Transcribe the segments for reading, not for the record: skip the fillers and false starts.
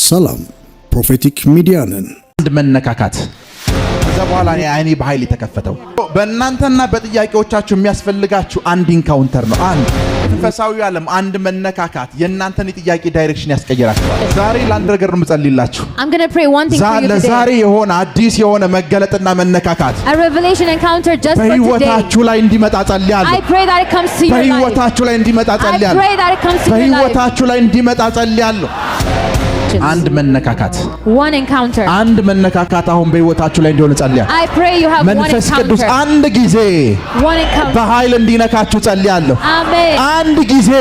ሰላም ፕሮፌቲክ ሚዲያ ነን። አንድ መነካካት ከዛ በኋላ አይኔ በኃይል ተከፈተው። በእናንተና በጥያቄዎቻችሁ የሚያስፈልጋችሁ አንድ ኢንካውንተር ነው። አንድ መንፈሳዊ ዓለም አንድ መነካካት የእናንተን የጥያቄ ዳይሬክሽን ያስቀየራችኋል። ዛሬ ለአንድ ነገር ነው የምጸልይላችሁ። I'm going to pray one thing for you today. ዛሬ የሆነ አዲስ የሆነ መገለጥና መነካካት A revelation encounter just for today. በህይወታችሁ ላይ እንዲመጣ ጸልያለሁ። I pray that it comes to your life. በህይወታችሁ ላይ እንዲመጣ ጸልያለሁ። I pray that it comes to your life. በህይወታችሁ ላይ እንዲመጣ ጸልያለሁ። አንድ መነካካት one encounter አንድ መነካካት አሁን በህይወታችሁ ላይ እንዲሆን ጸልያለሁ። I pray you have one መንፈስ encounter ቅዱስ አንድ ጊዜ one encounter በኃይል እንዲነካችሁ ጸልያለሁ። አሜን አንድ ጊዜ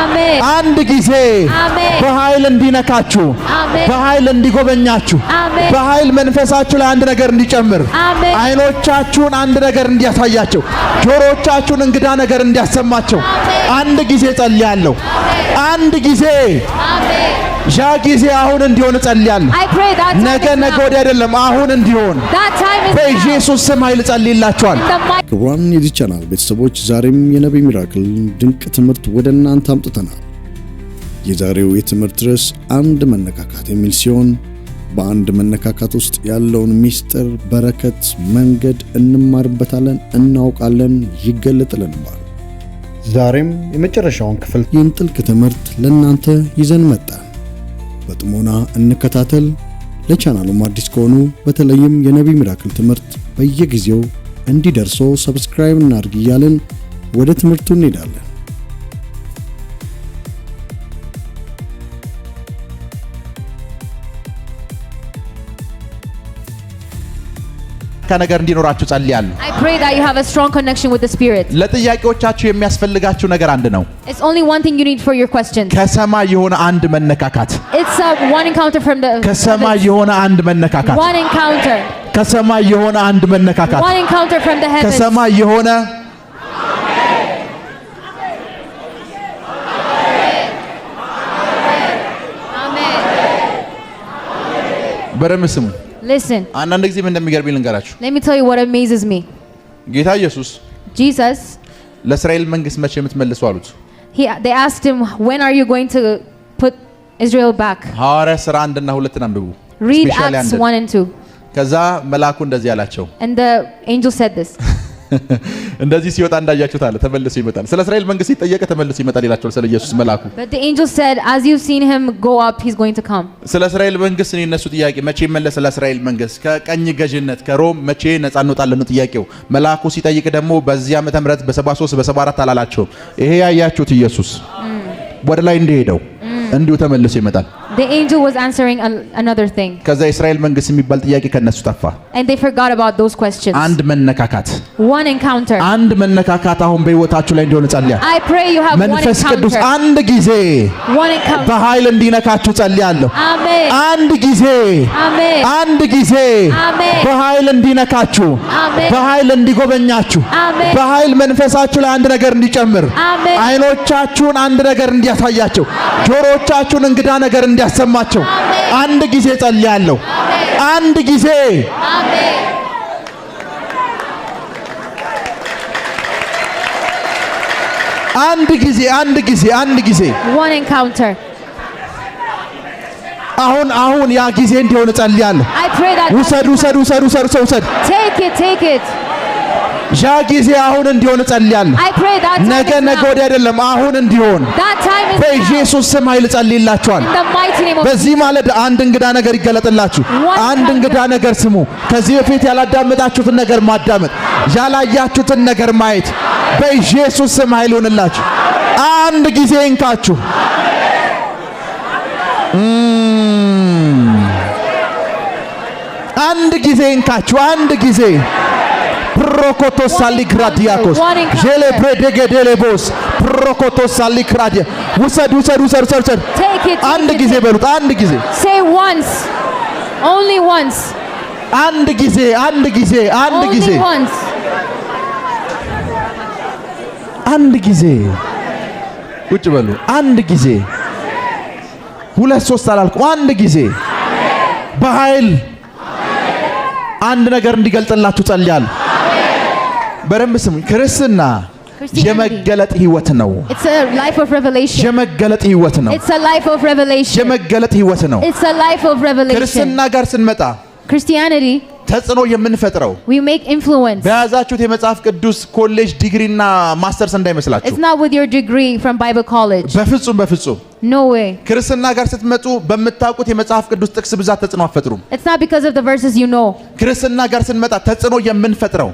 አሜን አንድ ጊዜ አሜን በኃይል እንዲነካችሁ አሜን በኃይል እንዲጎበኛችሁ አሜን በኃይል መንፈሳችሁ ላይ አንድ ነገር እንዲጨምር አሜን አይኖቻችሁን አንድ ነገር እንዲያሳያቸው ጆሮቻችሁን እንግዳ ነገር እንዲያሰማቸው አንድ ጊዜ ጸልያለሁ። አንድ ጊዜ አሜን ያ ጊዜ አሁን እንዲሆን ጸልያለሁ። I pray that ነገ ወዲያ አይደለም አሁን እንዲሆን that time is በኢየሱስ ስም ኃይል ጸልይላችኋል። ክቡራን የዚህ ቻናል ቤተሰቦች ዛሬም የነቢይ ሚራክል ድንቅ ትምህርት ወደ እናንተ አምጥተናል። የዛሬው የትምህርት ርዕስ አንድ መነካካት የሚል ሲሆን በአንድ መነካካት ውስጥ ያለውን ሚስጥር፣ በረከት፣ መንገድ እንማርበታለን፣ እናውቃለን፣ ይገለጥልናል። ዛሬም የመጨረሻውን ክፍል ይህን ጥልቅ ትምህርት ለእናንተ ይዘን መጣን። በጥሞና እንከታተል። ለቻናሉም አዲስ ከሆኑ በተለይም የነቢይ ሚራክል ትምህርት በየጊዜው እንዲደርሶ ሰብስክራይብ እናድርጉ እያልን ወደ ትምህርቱ እንሄዳለን። ከነገር እንዲኖራችሁ ጸልያለሁ። I pray that you have a strong connection with the Spirit. ለጥያቄዎቻችሁ የሚያስፈልጋችሁ ነገር አንድ ነው። It's only one thing you need for your questions. ከሰማይ የሆነ አንድ መነካካት It's one encounter from the ከሰማይ የሆነ አንድ መነካካት one encounter ከሰማይ የሆነ አንድ መነካካት one encounter from the heavens ከሰማይ የሆነ Amen. በረምስሙ Listen, አንዳንድ ጊዜ ምን እንደሚገርምኝ ልንገራችሁ። let me tell you what amazes me. ጌታ ኢየሱስ Jesus, ለእስራኤል መንግስት መቼ የምትመልሱ አሉት። they asked him, when are you going to put Israel back? ሐዋርያ ሥራ 1 እና 2 አንብቡ። Read Especially Acts 1. 1 and 2. ከዛ መልአኩ እንደዚህ አላቸው። And the angel said this. እንደዚህ ሲወጣ እንዳያችሁት አለ ተመልሶ ይመጣል። ስለ እስራኤል መንግስት ሲጠየቅ ተመልሶ ይመጣል ይላቸዋል ስለ ኢየሱስ መልአኩ። But the angel said, as you've seen him go up, he's going to come. ስለ እስራኤል መንግስት ነው የነሱ ጥያቄ። መቼ ይመለስ? ስለ እስራኤል መንግስት ከቀኝ ገዥነት ከሮም መቼ ነፃ እንወጣለን ነው ጥያቄው። መልአኩ ሲጠይቅ ደግሞ በዚህ ዓመተ ምህረት በ73 በ74 አላላቸውም። ይሄ ያያችሁት ኢየሱስ ወደ ላይ እንደሄደው እንዲሁ ተመልሶ ይመጣል። The angel was answering another thing. ከዛ የእስራኤል መንግስት የሚባል ጥያቄ ከነሱ ጠፋ። And they forgot about those questions. አንድ መነካካት One encounter. አንድ መነካካት አሁን በህይወታችሁ ላይ እንዲሆን ጸልያለሁ። I pray you have one መንፈስ ቅዱስ encounter. አንድ ጊዜ One encounter. በኃይል እንዲነካችሁ ጸልያለሁ። Amen. አንድ ጊዜ Amen. አንድ ጊዜ Amen. በኃይል እንዲነካችሁ Amen. በኃይል እንዲጎበኛችሁ Amen. በኃይል መንፈሳችሁ ላይ አንድ ነገር እንዲጨምር Amen. አይኖቻችሁን አንድ ነገር እንዲያሳያቸው ጆሮቻችሁን እንግዳ ነገር እንዲያሰማቸው አንድ ጊዜ ጸልያለሁ። አንድ ጊዜ Amen. አንድ ጊዜ አንድ ጊዜ አንድ ጊዜ One encounter. አሁን ያ ጊዜ እንዲሆን ጸልያለሁ። I pray that ውሰድ take it. ያ ጊዜ አሁን እንዲሆን ጸልያለሁ። I pray that time ነገ is now. ወዲያ አይደለም አሁን እንዲሆን That time is now. በኢየሱስ ስም ኃይል ጸልይላችኋል። In the mighty name of በዚህ ማለት አንድ እንግዳ ነገር ይገለጥላችሁ። አንድ እንግዳ ነገር ስሙ። ከዚህ በፊት ያላዳመጣችሁትን ነገር ማዳመጥ፣ ያላያችሁትን ነገር ማየት በኢየሱስ ስም ኃይል ይሆንላችሁ። አንድ ጊዜ እንካችሁ አንድ ጊዜ እንካችሁ አንድ ጊዜ ፕሮኮቶ ሳሊክራዲያኮስ ጄሌ ብሬዴጌዴሌቦስ ፕሮኮቶ ሳሊክራዲያ ውሰድ Take it. አንድ ጊዜ በሉት። አንድ ጊዜ Say once. Only once. አንድ ጊዜ አንድ ጊዜ አንድ ጊዜ Only once. አንድ ጊዜ ቁጭ በሉ። አንድ ጊዜ ሁለት ሶስት አላልኩም። አንድ ጊዜ በኃይል አንድ ነገር እንዲገልጥላችሁ ጸልያለሁ። በደንብ ስሙኝ። ክርስትና የመገለጥ ህይወት ነው። It's a life of revelation. የመገለጥ ህይወት ነው። It's a life of revelation. የመገለጥ ህይወት ነው። It's a life of revelation. ክርስትና ጋር ስንመጣ Christianity, ተጽዕኖ የምንፈጥረው we make influence. በያዛችሁት የመጽሐፍ ቅዱስ ኮሌጅ ዲግሪና ማስተርስ እንዳይመስላችሁ። It's not with your degree from Bible college. በፍጹም No way. ክርስትና ጋር ስትመጡ በምታውቁት የመጽሐፍ ቅዱስ ጥቅስ ብዛት ተጽዕኖ አትፈጥሩም። It's not because of the verses you know. ክርስትና ጋር ስንመጣ ተጽዕኖ የምንፈጥረው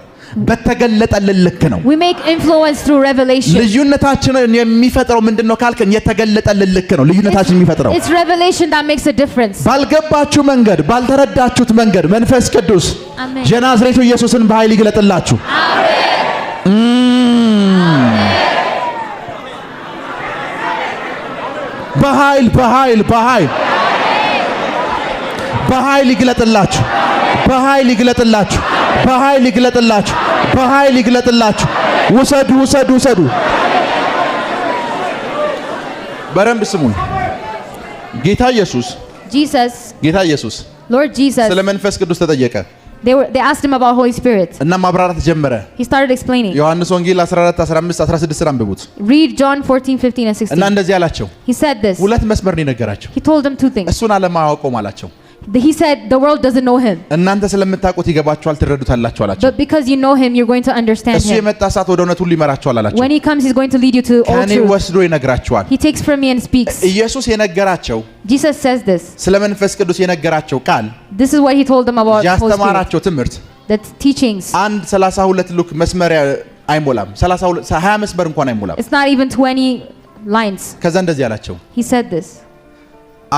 በተገለጠልን ልክ ነው። We make influence through revelation. ልዩነታችንን የሚፈጥረው ምንድነው ካልከን የተገለጠልን ልክ ነው ልዩነታችን የሚፈጥረው። It's revelation that makes a difference. ባልገባችሁ መንገድ ባልተረዳችሁት መንገድ መንፈስ ቅዱስ አሜን የናዝሬቱ ኢየሱስን በኃይል ይግለጥላችሁ። በኃይል ይግለጥላችሁ። በኃይል ይግለጥላችሁ። በኃይል ይግለጥላችሁ። በኃይል ይግለጥላችሁ። ውሰዱ። በረምብ ስሙኝ። ጌታ ኢየሱስ Lord Jesus, ስለ መንፈስ ቅዱስ ተጠየቀ። they asked him about Holy Spirit. እና ማብራራት ጀመረ። He started explaining. ዮሐንስ ወንጌል 14 15 16 አንብቡት። Read John 14, 15 and 16. እና እንደዚህ አላቸው። He said this. ሁለት መስመር ነው የነገራቸው። He told them two things. እሱን አለማወቀው አላቸው። He said the world doesn't know him. እናንተ ስለምታውቁት ይገባችኋል ትረዱታላችሁ አላቸው። But because you know him, you're going to understand እሱ him. የመጣ ሰዓት ወደ እውነት ሁሉ ይመራችኋል አላቸው። When he comes, he's going to lead you to all ከኔ truth. ወስዶ ይነግራችኋል። He takes from me and speaks. ኢየሱስ የነገራቸው Jesus says this. ስለ መንፈስ ቅዱስ የነገራቸው ቃል This is what he told them about Holy Spirit. ያስተማራቸው ትምህርት The teachings. አንድ 32 ሉክ መስመር አይሞላም። 32 20 መስመር እንኳን አይሞላም። It's not even 20 lines. ከዛ እንደዚህ አላቸው። He said this.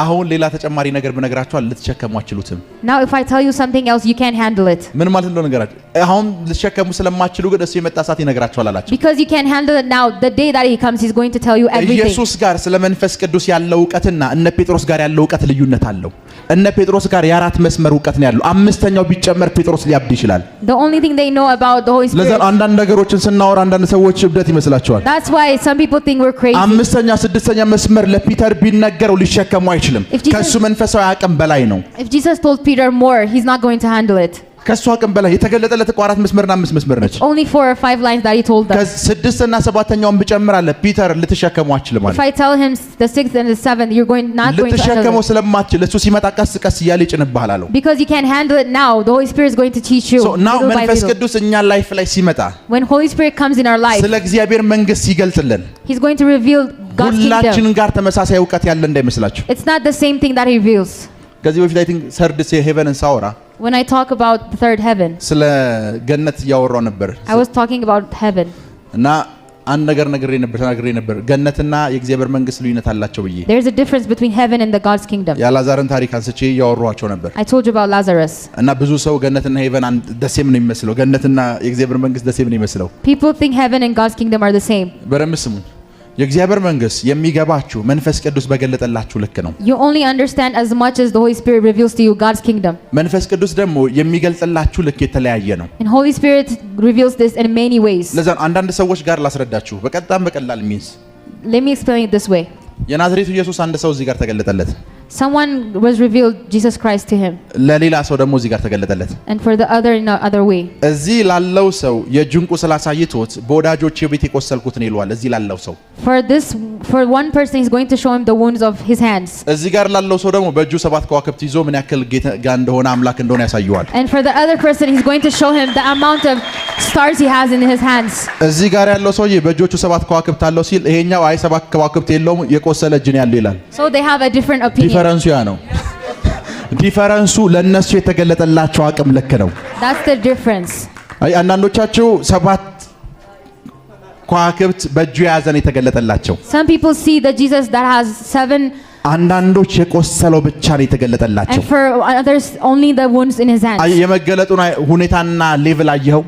አሁን ሌላ ተጨማሪ ነገር ብነግራችኋል ልትሸከሙ አትችሉትም። Now if I tell you something else, you can't handle it. ምን ማለት እንደሆነ ነገራችሁ። አሁን ልትሸከሙ ስለማትችሉ ግን እሱ የመጣ ሰዓት ይነግራችኋል አላቸው። Because you can't handle it now, the day that he comes, he's going to tell you everything. ኢየሱስ ጋር ስለ መንፈስ ቅዱስ ያለው ዕውቀትና እነ ጴጥሮስ ጋር ያለው ዕውቀት ልዩነት አለው። እነ ጴጥሮስ ጋር የአራት መስመር ዕውቀት ነው ያለው። አምስተኛው ቢጨመር ጴጥሮስ ሊያብድ ይችላል። The only thing they know about the Holy Spirit. ለዛ አንዳንድ ነገሮችን ስናወራ አንዳንድ ሰዎች እብደት ይመስላቸዋል። That's why some people think we're crazy. አምስተኛ ስድስተኛ መስመር ለፒተር ቢነገረው ሊሸከሙ አይችልም። ከሱ መንፈሳዊ አቅም በላይ ነው። If Jesus told Peter more, he's not going to handle it. ከሱ አቅም በላይ የተገለጠለት እኮ 4 መስመርና 5 መስመር ነች። Only 4 or 5 lines that he told them. ከስድስትና ሰባተኛውን ብጨምራለህ ፒተር ልትሸከሙ አትችልም ማለት። If I tell him the 6th and the 7th, you're not going to handle it. ልትሸከመው ስለማትችል እሱ ሲመጣ ቀስ ቀስ እያለ ይጭንብሃል አለው። Because you can't handle it now, the Holy Spirit is going to teach you. So now መንፈስ ቅዱስ እኛ ላይፍ ላይ ሲመጣ when Holy Spirit comes in our life, ስለ እግዚአብሔር መንግስት ሲገልጽልን he's going to reveal God's kingdom. ሁላችንም ጋር ተመሳሳይ ዕውቀት ያለ እንዳይመስላችሁ። It's not the same thing that he reveals. ከዚህ በፊት አይ ቲንክ ሰርድስ የሄቨንን ሳወራ when I talk about the third heaven, ስለ ገነት እያወራው ነበር። I was talking about heaven. እና አንድ ነገር ተናግሬ ነበር ገነትና የእግዚአብሔር መንግስት ልዩነት አላቸው ብዬ። There's a difference between heaven and the God's kingdom. ያላዛርን ታሪክ አንስቼ እያወራኋቸው ነበር። I told you about Lazarus. እና ብዙ ሰው ገነትና ሄቨን ደሴም ነው የሚመስለው። ገነትና የእግዚአብሔር መንግስት ደሴም ነው የሚመስለው። People think heaven and God's kingdom are the same. በደንብ ስሙኝ። የእግዚአብሔር መንግስት የሚገባችሁ መንፈስ ቅዱስ በገለጠላችሁ ልክ ነው። You only understand as much as the Holy Spirit reveals to you God's kingdom. መንፈስ ቅዱስ ደግሞ የሚገልጥላችሁ ልክ የተለያየ ነው። And Holy Spirit reveals this in many ways. ለዛ አንዳንድ ሰዎች ጋር ላስረዳችሁ በቀላል ሚንስ። Let me explain it this way. የናዝሬቱ ኢየሱስ አንድ ሰው እዚህ ጋር ተገለጠለት። Someone was revealed Jesus Christ to him. ለሌላ ሰው ደግሞ እዚህ ጋር ተገለጠለት። And for the other in another way. እዚህ ላለው ሰው የጅንቁ ስላሳይቶት በወዳጆቼ ቤት የቆሰልኩት ነው ይሏል። እዚህ ላለው ሰው for one person he's going to show him the wounds of his hands. እዚህ ጋር ላለው ሰው ደግሞ በእጁ 7 ከዋክብት ይዞ ምን ያክል ጌታ እንደሆነ አምላክ እንደሆነ ያሳየዋል። And for the other person he's going to show him the amount of stars he has in his hands. እዚህ ጋር ያለው ሰውዬ በእጆቹ 7 ከዋክብት አለው ሲል ይሄኛው አይ 7 ከዋክብት የለውም የቆሰለ እጅ ነው ያለው ይላል። So they have a different opinion. ዲፈረንሱ ያ ነው። ዲፈረንሱ ለነሱ የተገለጠላቸው አቅም ልክ ነው። That's the difference. አይ አንዳንዶቻችሁ 7 ከዋክብት በእጁ የያዘን የተገለጠላቸው። Some people see that Jesus that has 7. አንዳንዶች የቆሰለው ብቻ ነው የተገለጠላቸው። And for others only the wounds in his hands. አይ የመገለጡን ሁኔታና ሌቭል አየኸው?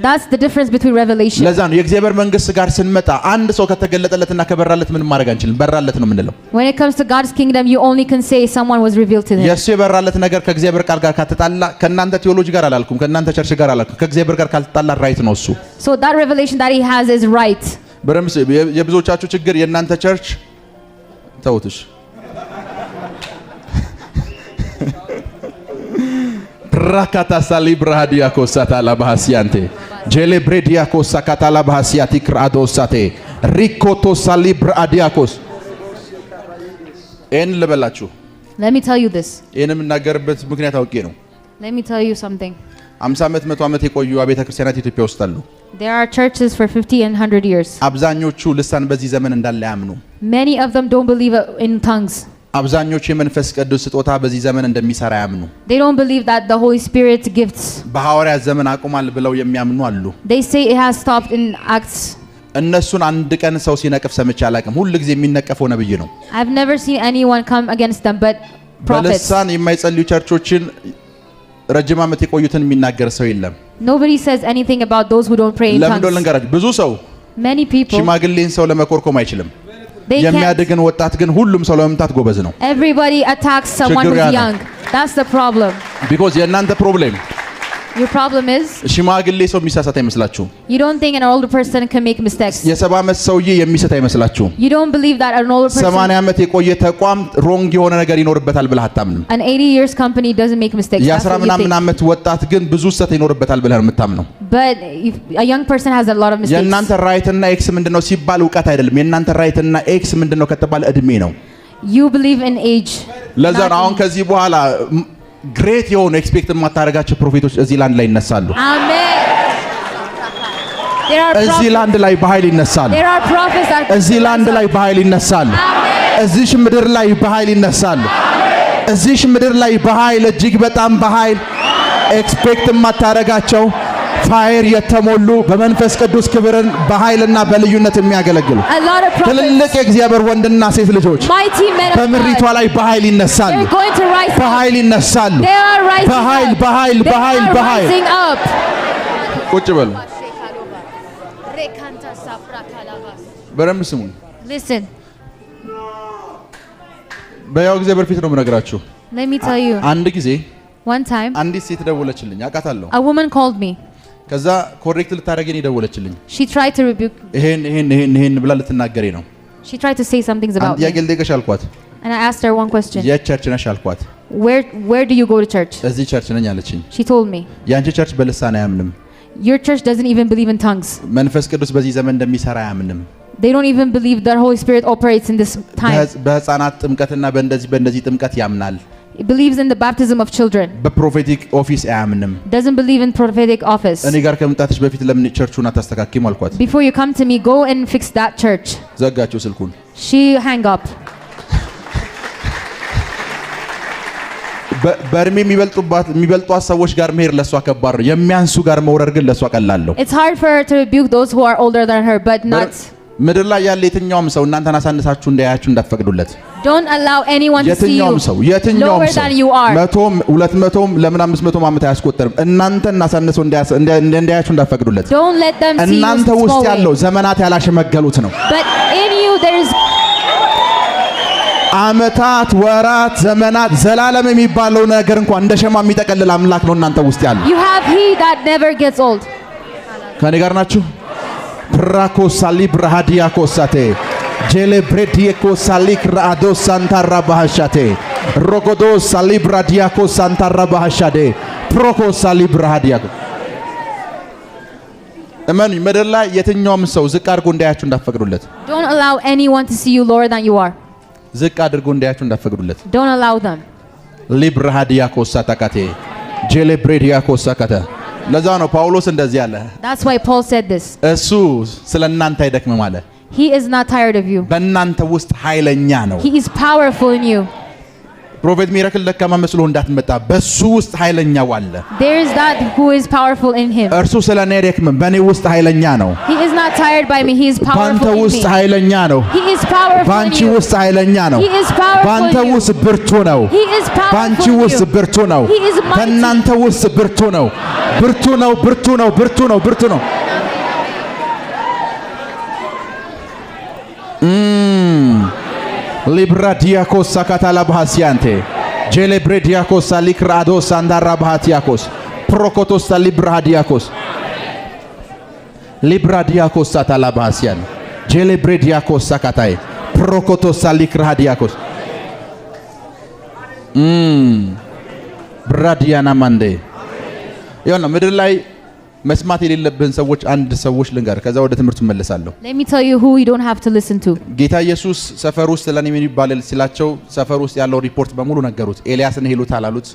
That's the difference between revelation. ለዛ ነው የእግዚአብሔር መንግስት ጋር ስንመጣ አንድ ሰው ከተገለጠለትና ከበራለት ምን ማድረግ አንችልም። በራለት ነው የምንለው። When it comes to God's kingdom, you only can say someone was revealed to him. የሱ የበራለት ነገር ከእግዚአብሔር ቃል ጋር ከተጣላ ከናንተ ቴዎሎጂ ጋር አላልኩም፣ ከናንተ ቸርች ጋር አላልኩም፣ ከእግዚአብሔር ጋር ካልተጣላ ራይት ነው እሱ። So that revelation that he has is right. በረምስ የብዙዎቻችሁ ችግር የናንተ ቸርች ተውትሽ ራካታ ሳሊ ብራዲያ ኮሳታ ላባሲያንቴ ጄሌብሬዲያኮስ ሳካታላ ባሲያቲክ ራዶሳቴ ሪኮቶ ሳሊብር አዲያኮስ ኤን ለበላችሁ Let me tell you this. ኤንም እናገርበት ምክንያት አውቄ ነው Let me tell you something. 50 ዓመት 100 ዓመት የቆዩ አብያተ ክርስቲያናት ኢትዮጵያ ውስጥ አሉ There are churches for 50 and 100 years. አብዛኞቹ ልሳን በዚህ ዘመን እንዳለ ያምኑ Many of them don't believe in tongues. አብዛኞቹ የመንፈስ ቅዱስ ስጦታ በዚህ ዘመን እንደሚሰራ ያምኑ They don't believe that the Holy Spirit's gifts. በሐዋርያት ዘመን አቁማል ብለው የሚያምኑ አሉ They say it has stopped in Acts. እነሱን አንድ ቀን ሰው ሲነቅፍ ሰምቼ አላውቅም ሁሉ ጊዜ የሚነቀፈው ነብይ ነው I've never seen anyone come against them but prophets. በልሳን የማይጸልዩ ቸርቾችን ረጅም ዓመት የቆዩትን የሚናገር ሰው የለም Nobody says anything about those who don't pray in ለምን tongues. ልንገራችሁ ብዙ ሰው Many people, ሽማግሌን ሰው ለመኮርኮም አይችልም they can't. የሚያድግን ወጣት ግን ሁሉም ሰው ለመምታት ጎበዝ ነው Everybody attacks someone ችግሩ ያ who's ነው። young. That's the problem. ቢኮዝ የእናንተ ፕሮብሌም Your problem is ሽማግሌ ሰው የሚሳሳት አይመስላችሁ you don't think an older person can make mistakes. የ70 ዓመት ሰውዬ የሚስት አይመስላችሁ You don't believe that an older person, 80 ዓመት የቆየ ተቋም ሮንግ የሆነ ነገር ይኖርበታል ብለህ አታምንም an 80 years company doesn't make mistakes. That's የ10 what you ምናምን think. ዓመት ወጣት ግን ብዙ ስህተት ይኖርበታል ብለህ ነው የምታምነው But if a young person has a lot of mistakes. የእናንተ ራይት እና ኤክስ ምንድነው ሲባል ዕውቀት አይደለም የእናንተ ራይት እና ኤክስ ምንድነው ከተባለ እድሜ ነው You believe in age. ለዛ ነው not አሁን in- ከዚህ በኋላ ግሬት የሆኑ ኤክስፔክት የማታደርጋቸው ፕሮፌቶች እዚህ ላንድ ላይ ይነሳሉ Amen. There are እዚህ prophets. ላንድ ላይ በኃይል ይነሳሉ There are prophets that እዚህ ላንድ ላይ በኃይል ይነሳሉ እዚህ ምድር ላይ በኃይል ይነሳሉ እዚህ ምድር ላይ በኃይል እጅግ በጣም በኃይል ኤክስፔክት የማታደርጋቸው ፋየር የተሞሉ በመንፈስ ቅዱስ ክብርን በኃይልና በልዩነት የሚያገለግሉ a lot of ትልልቅ prophets, የእግዚአብሔር ወንድና ሴት ልጆች mighty men of በምድሪቷ God. ላይ በኃይል ይነሳሉ They're going to rise up. በኃይል ይነሳሉ They are rising በኃይል up. በኃይል They በኃይል are በኃይል rising up. ቁጭ በሉ በደንብ ስሙን Listen, በያው እግዚአብሔር ፊት ነው የምነግራችሁ let me tell you. አንድ ጊዜ One time, አንዲት ሴት ደወለችልኝ አውቃታለሁ a woman called me. ከዛ ኮሬክት ልታደርገኝ ደወለችልኝ She tried to rebuke. ይሄን ብላ ልትናገረኝ ነው She tried to say some things አንድ about ጥያቄ me. ልጠይቅሽ አልኳት And I asked her one question. የቸርች ነሽ አልኳት Where do you go to church? እዚህ ቸርች ነኝ አለችኝ She told me. ያንቺ ቸርች በልሳን አያምንም Your church doesn't even believe in tongues. መንፈስ ቅዱስ በዚህ ዘመን እንደሚሰራ አያምንም They don't even believe that Holy Spirit operates in this time. በህፃናት ጥምቀትና በእንደዚህ ጥምቀት ያምናል It believes in the baptism of children. በፕሮፌቲክ ኦፊስ አያምንም Doesn't believe in prophetic office. እኔ ጋር ከመምጣትሽ በፊት ለምን ቸርቹን አታስተካክይም አልኳት Before you come to me, go and fix that church. ዘጋችሁ ስልኩን She hang up. በእድሜ የሚበልጧት ሰዎች ጋር መሄድ ለሷ ከባድ ነው የሚያንሱ ጋር መውረድ ግን ለሷ ቀላል ነው It's hard for her to rebuke those who are older than her, but not. ምድር ላይ ያለ የትኛውም ሰው እናንተን አሳንሳችሁ እንዳያችሁ እንዳትፈቅዱለት Don't allow anyone to see you የትኛውም lower ሰው than you are. 100 ለምን 500 ዓመት አያስቆጥርም እናንተን አሳንሰው እንዳያችሁ እንዳትፈቅዱለት Don't let them see you እናንተ ውስጥ small ያለው way. ዘመናት ያላሸመገሉት ነው But in you there is አመታት ወራት ዘመናት ዘላለም የሚባለው ነገር እንኳን እንደ ሸማ የሚጠቀልል አምላክ ነው እናንተ ውስጥ ያለው you have he that never gets old. ከኔ ጋር ናችሁ ፕራኮሳሊ ብራሃዲያ ኮሳቴ ጄሌብሬዲዬ ኮሳሊ ክራአዶ ሳንታራ ባሃሻቴ ሮጎዶ ሳሊ ብራዲያ ኮሳንታራ ባሃሻዴ ፕሮኮሳሊ ብራሃዲያ እመኑ ምድር ላይ የትኛውም ሰው ዝቅ አድርጎ እንዳያችሁ እንዳትፈቅዱለት Don't allow anyone to see you lower than you are. ዝቅ አድርጎ እንዳያችሁ እንዳትፈቅዱለት Don't allow them. ሊብራሃዲያ ኮሳታካቴ ጄሌብሬዲያ ኮሳካተ ለዛ ነው ጳውሎስ እንደዚህ ያለ That's why Paul said this. እሱ ስለ እናንተ አይደክምም አለ He is not tired of you. በእናንተ ውስጥ ኃይለኛ ነው He is powerful in you. ፕሮፌት ሚራክል ደካማ መስሎ እንዳትመጣ በሱ ውስጥ ኃይለኛው አለ There is that who is powerful in him. እርሱ ስለ እኔ አይደክምም በእኔ ውስጥ ኃይለኛ ነው He is not tired by me. He is ባንተ powerful in ውስጥ me. ኃይለኛ ነው He is powerful in ባንቺ you. ውስጥ ኃይለኛ ነው He is powerful ባንተ in you. ውስጥ ብርቱ ነው He is ባንቺ powerful in ውስጥ you. ብርቱ ነው He is mighty. በእናንተ ውስጥ ብርቱ ነው ብርቱ ነው ብርቱ ነው ብርቱ ነው ብርቱ ነው ሊብራዲያኮስ ሳካታላ ባሃሲያንቴ ጄሌብሬዲያኮስ ሳሊክራዶስ ሳንዳራ ባሃቲያኮስ ፕሮኮቶስ ሳሊብራዲያኮስ ሊብራዲያኮስ ሳታላ ባሃሲያን ጄሌብሬዲያኮስ ሳካታይ ፕሮኮቶስ ሳሊክራዲያኮስ ብራዲያና ማንዴ ይሁን ምድር ላይ መስማት የሌለብን ሰዎች አንድ ሰዎች ልንገር ከዛ ወደ ትምህርቱ መለሳለሁ Let me tell you who you don't have to listen to. ጌታ ኢየሱስ ሰፈር ውስጥ ለኔ ምን ይባላል ሲላቸው ሰፈር ውስጥ ያለው ሪፖርት በሙሉ ነገሩት ኤልያስን ሄሉታል አሉት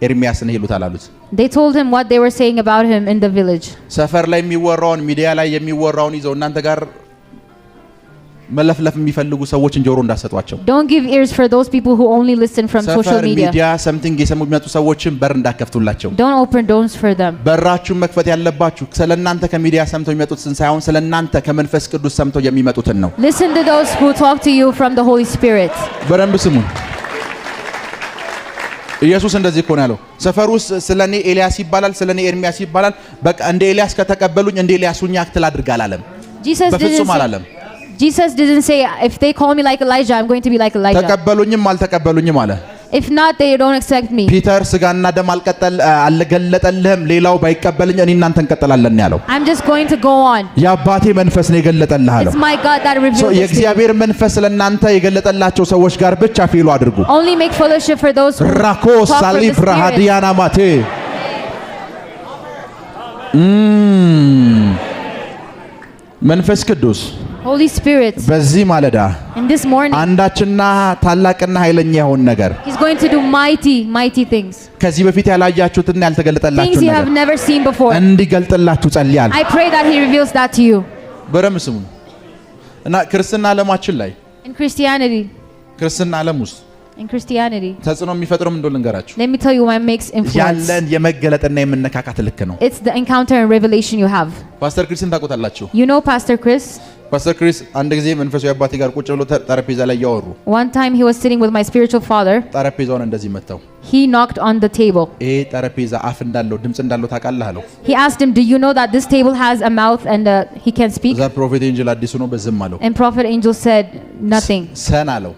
ኤርሚያስን ሄሉታል አሉት They told him what they were saying about him in the village. ሰፈር ላይ የሚወራውን ሚዲያ ላይ የሚወራውን ይዘው እናንተ ጋር መለፍለፍ የሚፈልጉ ሰዎችን ጆሮ እንዳሰጧቸው Don't give ears for those people who only listen from social ሰፈር media. ሚዲያ something የሰሙ የሚመጡ ሰዎችን በር እንዳከፍቱላቸው Don't open doors for them. በራችሁን መክፈት ያለባችሁ ስለናንተ ከሚዲያ ሰምተው የሚመጡትን ሳይሆን ስለናንተ ከመንፈስ ቅዱስ ሰምተው የሚመጡትን ነው Listen to those who talk to you from the Holy Spirit. በረምብ ስሙን ኢየሱስ እንደዚህ እኮ ነው ያለው ሰፈር ውስጥ ስለኔ ኤልያስ ይባላል ስለኔ ኤርሚያስ ይባላል በቃ እንደ ኤልያስ ከተቀበሉኝ እንደ ኤልያስ ሁኛ አክትል አድርጋ አላለም በፍጹም አላለም Jesus didn't say if they call me like Elijah I'm going to be like Elijah. ተቀበሉኝም አልተቀበሉኝም አለ If not they don't accept me. ፒተር ስጋና ደም አልገለጠልህም ሌላው ባይቀበልኝ እኔ እናንተ እንቀጥላለን ያለው I'm just going to go on. የአባቴ መንፈስ ነው የገለጠልህ አለው It's my God that revealed this to you. የእግዚአብሔር መንፈስ ለእናንተ የገለጠላቸው ሰዎች ጋር ብቻ ፊሉ አድርጉ Only make fellowship for those who ራኮ talk from ሳሊ the Spirit. ብራሃዲያና ማቴ መንፈስ ቅዱስ Holy Spirit በዚህ ማለዳ in this morning አንዳችና ታላቅና ኃይለኛ የሆነ ነገር He's going to do mighty things. ከዚህ በፊት ያላያችሁትና ያልተገለጠላችሁ Things you have ነገር never seen before. እንዲገልጥላችሁ ጸልያለሁ I pray that He reveals that to you. በረም ስሙ እና ክርስትና ዓለማችን ላይ In Christianity, ክርስትና ዓለም ውስጥ ተጽዕኖ የሚፈጥረው ምን እንደሆነ ልንገራችሁ let me tell you what makes influence. ያለን የመገለጥና የመነካካት ልክ ነው It's the encounter and revelation you have. ፓስተር ክሪስን ታውቁታላችሁ You know Pastor Chris? ፓስተር ክሪስ አንድ ጊዜ መንፈሳዊ አባቴ ጋር ቁጭ ብሎ ጠረጴዛ ላይ ያወሩ One time he was sitting with my spiritual father. ጠረጴዛውን እንደዚህ መታው He knocked on the table. ይሄ ጠረጴዛ አፍ እንዳለው ድምጽ እንዳለው ታውቃለህ አለው He asked him, "Do you know that this table has a mouth and he can speak?" እዛ ፕሮፌት ኤንጅል አዲሱ ነው በዝም አለው And Prophet Angel said nothing. ሰን አለው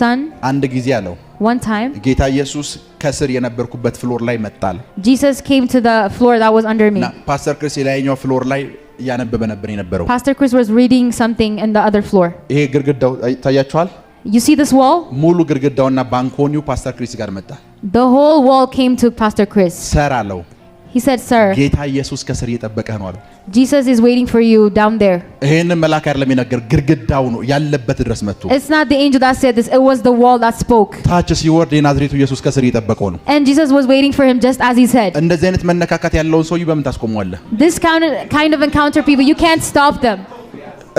Son, አንድ ጊዜ አለው one time ጌታ ኢየሱስ ከስር የነበርኩበት ፍሎር ላይ መጣል Jesus came to the floor that was under me. እና ፓስተር ክሪስ የላይኛው ፍሎር ላይ ያነበበ ነበር የነበረው Pastor Chris was reading something in the other floor. ይሄ ግርግዳው ታያችኋል You see this wall? ሙሉ ግርግዳውና ባንኮኒው ፓስተር ክሪስ ጋር መጣ The whole wall came to Pastor Chris. ሰር አለው He said, "Sir, ጌታ ኢየሱስ ከስር እየጠበቀህ ነው አለው Jesus is waiting for you down there." ይሄን መልአክ አይደለም የነገር ግርግዳው ነው ያለበት ድረስ መጥቶ It's not the angel that said this, it was the wall that spoke. ታች ሲወርድ የናዝሬቱ ኢየሱስ ከስር እየጠበቀው ነው And Jesus was waiting for him just as he said. እንደዚህ አይነት መነካካት ያለውን ሰው በምን ታስቆመዋለህ This kind of encounter people, you can't stop them.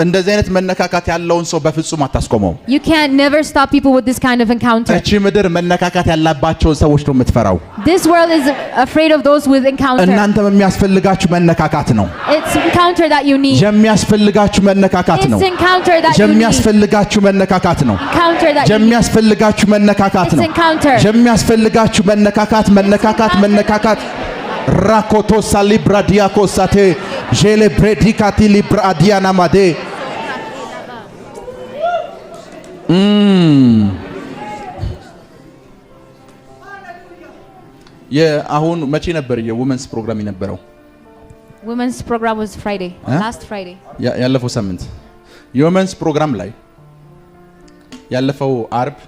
እንደዚህ አይነት መነካካት ያለውን ሰው በፍጹም አታስቆመው You can't never stop people with this kind of encounter. እቺ ምድር መነካካት ያለባቸውን ሰዎች ነው የምትፈራው This world is afraid of those with encounter. እናንተ የሚያስፈልጋችሁ መነካካት ነው It's encounter that you need. የሚያስፈልጋችሁ መነካካት ነው It's encounter that you need. የሚያስፈልጋችሁ መነካካት ነው Encounter that you need. የሚያስፈልጋችሁ መነካካት It's ነው encounter. የሚያስፈልጋችሁ መነካካት ራኮቶ ሳሊብራ ዲያኮሳቴ ጄሌ ብሬዲካቲ ሊብራ አዲያና ማዴ አሁን መቼ ነበር የውመንስ ፕሮግራም የነበረው Women's program was Friday, last Friday. ያለፈው ሳምንት የውመንስ ፕሮግራም ላይ ያለፈው አርብ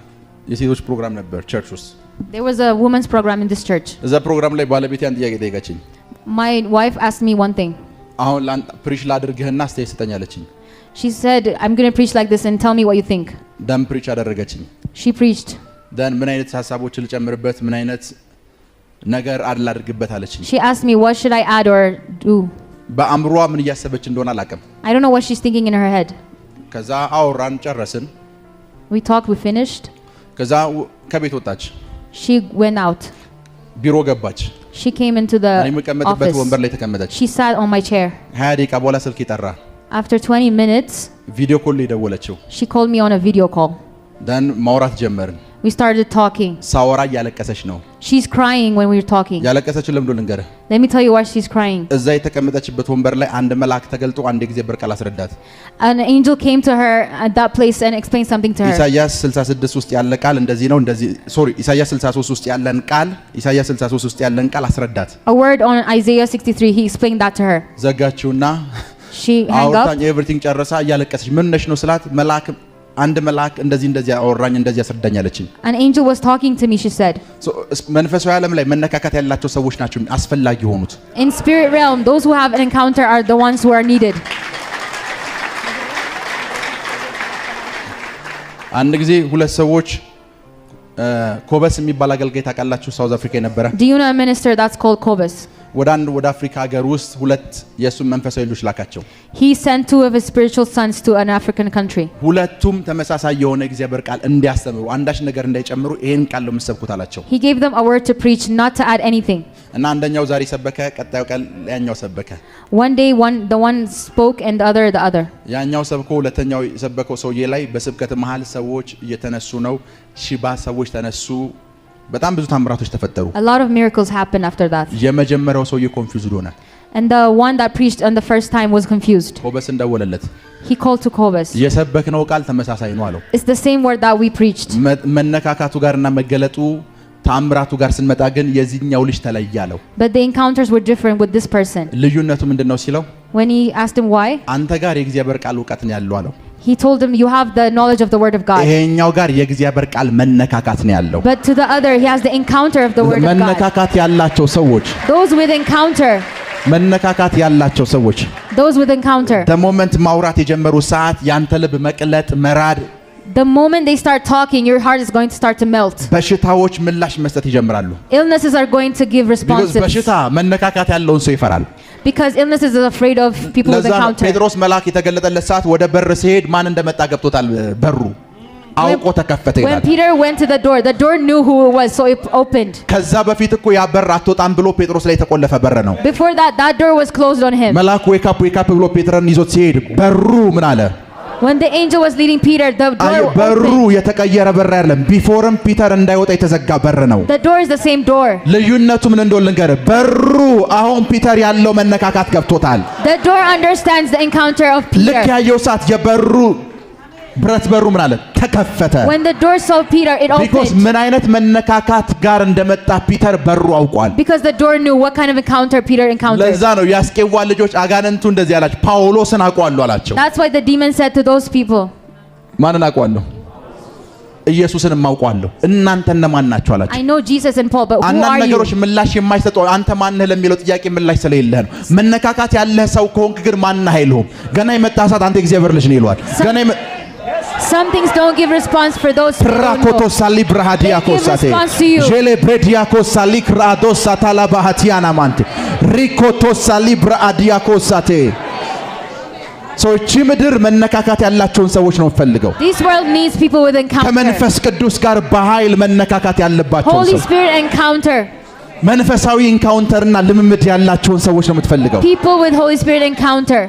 የሴቶች ፕሮግራም ነበር ቸርች ውስጥ There was a women's program in this church. እዛ ፕሮግራም ላይ ባለቤቴ አንድ ጥያቄ ጠየቀችኝ My wife asked me one thing. አሁን ፕሪች ላድርግህና አስተያየት ስጠኝ አለችኝ She said, "I'm going to preach like this and tell me what you think." ደም ፕሪች አደረገችኝ She preached. ደን ምን አይነት ሐሳቦችን ልጨምርበት ምን አይነት ነገር አድርግበት አለችኝ She asked me what should I add or do. በአምሯ ምን እያሰበች እንደሆነ አላቀም I don't know what she's thinking in her head. ከዛ አውራን ጨረስን We talked, we finished. ከዛ ከቤት ወጣች She went out. ቢሮ ገባች She came into the እኔ የምቀመጥበት ወንበር office. ላይ ተቀመጠች She sat on my chair. 20 ደቂቃ በኋላ ስልክ ይጠራ After 20 minutes, ቪዲዮ ኮል ላይ ደወለችው she called me on a video call. ደን ማውራት ጀመርን We started talking. ሳወራ እያለቀሰች ነው She's crying when we were talking. ያለቀሰችው ለምዶ ልንገርህ Let me tell you why she's crying. እዛ የተቀመጠችበት ወንበር ላይ አንድ መልአክ ተገልጦ አንድ ጊዜ በርቃል አስረዳት An angel came to her at that place and explained something to her. ኢሳይያስ 66 ውስጥ ያለ ቃል እንደዚህ ነው እንደዚህ ኢሳይያስ 63 ውስጥ ውስጥ ያለን ቃል አስረዳት A word on Isaiah 63, he explained that to her. ዘጋችውና She hung up. አውርታኝ ኤቭሪቲንግ ጨረሳ እያለቀሰች ምን ነሽ ነው ስላት መልአክ አንድ መልአክ እንደዚህ አወራኝ እንደዚህ ያስረዳኝ አለችኝ። An angel was talking to me, she said. መንፈሳዊ ዓለም ላይ መነካካት ያላቸው ሰዎች ናቸው አስፈላጊ ሆኑት። In spirit realm, those who have an encounter are the ones who are needed. አንድ ጊዜ ሁለት ሰዎች ኮበስ የሚባል አገልጋይ ታውቃላችሁ? ሳውዝ አፍሪካ የነበረ Do you know a minister that's called Kobus? ወደ አፍሪካ ሀገር ውስጥ ሁለት የሱም መንፈሳዊ ልጆች ላካቸው። He sent 2 of his spiritual sons to an African country. ሁለቱም ተመሳሳይ የሆነ እግዚአብሔር ቃል እንዲያስተምሩ አንዳች ነገር እንዳይጨምሩ ይሄን ቃል ነው የምሰብኩት አላቸው። He gave them a word to preach, not to add anything. እና አንደኛው ዛሬ ሰበከ፣ ቀጣዩ ቃል ያኛው ሰበከ። One day the one spoke and the other. ያኛው ሰብኮ ሁለተኛው የሰበከው ሰውዬ ላይ በስብከት መሃል ሰዎች እየተነሱ ነው። ሽባ ሰዎች ተነሱ። በጣም ብዙ ታምራቶች ተፈጠሩ። A lot of miracles happened after that. የመጀመሪያው ሰውዬ ኮንፊውዝድ ሆነ። And the one that preached on the first time was confused. ኮበስ እንደወለለት He called to Kobus. የሰበክነው ቃል ተመሳሳይ ነው አለው። It's the same word that we preached. መነካካቱ ጋርና መገለጡ ታምራቱ ጋር ስንመጣ ግን የዚህኛው ልጅ ተለያለው። But the encounters were different with this person. ልዩነቱ ምንድነው ሲለው When he asked him why, አንተ ጋር የእግዚአብሔር ቃል ዕውቀት ነው ያለው አለው። he told him, you have the knowledge of the word of God. ይሄኛው ጋር የእግዚአብሔር ቃል መነካካት ነው ያለው። But to the other, he has the encounter of the word of God. መነካካት ያላቸው ሰዎች Those with encounter. መነካካት ያላቸው ሰዎች Those with encounter. the moment ማውራት የጀመሩ ሰዓት ያንተ ልብ መቅለጥ መራድ The moment they start talking, your heart is going to start to melt. በሽታዎች ምላሽ መስጠት ይጀምራሉ። Illnesses are going to give responses. በሽታ መነካካት ያለውን ሰው ይፈራል። Because illnesses is afraid of people with encounter. ጴጥሮስ መልአክ የተገለጠለት ሰዓት ወደ በር ሲሄድ ማን እንደመጣ ገብቶታል። በሩ አውቆ ተከፈተ ይላል። When Peter went to the door knew who it was, so it opened. ከዛ በፊት እኮ ያ በር አትወጣም ብሎ ጴጥሮስ ላይ የተቆለፈ በር ነው። Before that door was closed on him. መልአኩ ዌክ አፕ ብሎ ጴጥርን ይዞት ሲሄድ በሩ ምን አለ? When the angel was leading Peter, the door በሩ opened. የተቀየረ በር አይደለም። ቢፎርም ፒተር እንዳይወጣ የተዘጋ በር ነው። The door is the same door. ልዩነቱ ምን እንደሆነ ልንገርህ። በሩ አሁን ፒተር ያለው መነካካት ገብቶታል። The door understands the encounter of Peter. ልክ ያየው ሰዓት የበሩ ብረት በሩ ምን አለ? ተከፈተ። When the door saw Peter, it because opened. ምን አይነት መነካካት ጋር እንደመጣ ፒተር በሩ አውቋል። Because the door knew what kind of encounter Peter encountered. ለዛ ነው ያስቄዋ ልጆች አጋንንቱ እንደዚህ ያላቸው ጳውሎስን አውቀዋለሁ አላቸው። That's why the demon said to those people, ማንን አውቀዋለሁ? ኢየሱስን አውቀዋለሁ። እናንተ እነማን ናችሁ አላቸው። I know Jesus and Paul, but who አንዳንድ are ነገሮች you? ምላሽ የማይሰጡ አንተ ማንህ ለሚለው ጥያቄ ምላሽ ስለሌለህ ነው። መነካካት ያለህ ሰው ከሆንክ ግን ማንህ አይልሁም። ገና የመጣ ሰዓት አንተ እግዚአብሔር ልጅ ነው ይሏል። ገና Some things don't give response for those who don't ራኮቶ know. ሳሊ ብራሃዲያ They give ኮሳቴ response to you. ጄሌ ብሬዲያ ኮሳሊ ክራዶ ሳታላ ባሃቲያና ማንቴ ሪኮቶ ሳሊ ብራዲያ ኮሳቴ ሰዎች ምድር መነካካት ያላቸውን ሰዎች ነው ፈልገው። This world needs people with encounter. ከመንፈስ ቅዱስ ጋር በኃይል መነካካት ያለባቸው Holy ሰዎች Spirit encounter. መንፈሳዊ ኢንካውንተርና ልምምድ ያላቸውን ሰዎች ነው የምትፈልገው። People with Holy Spirit encounter.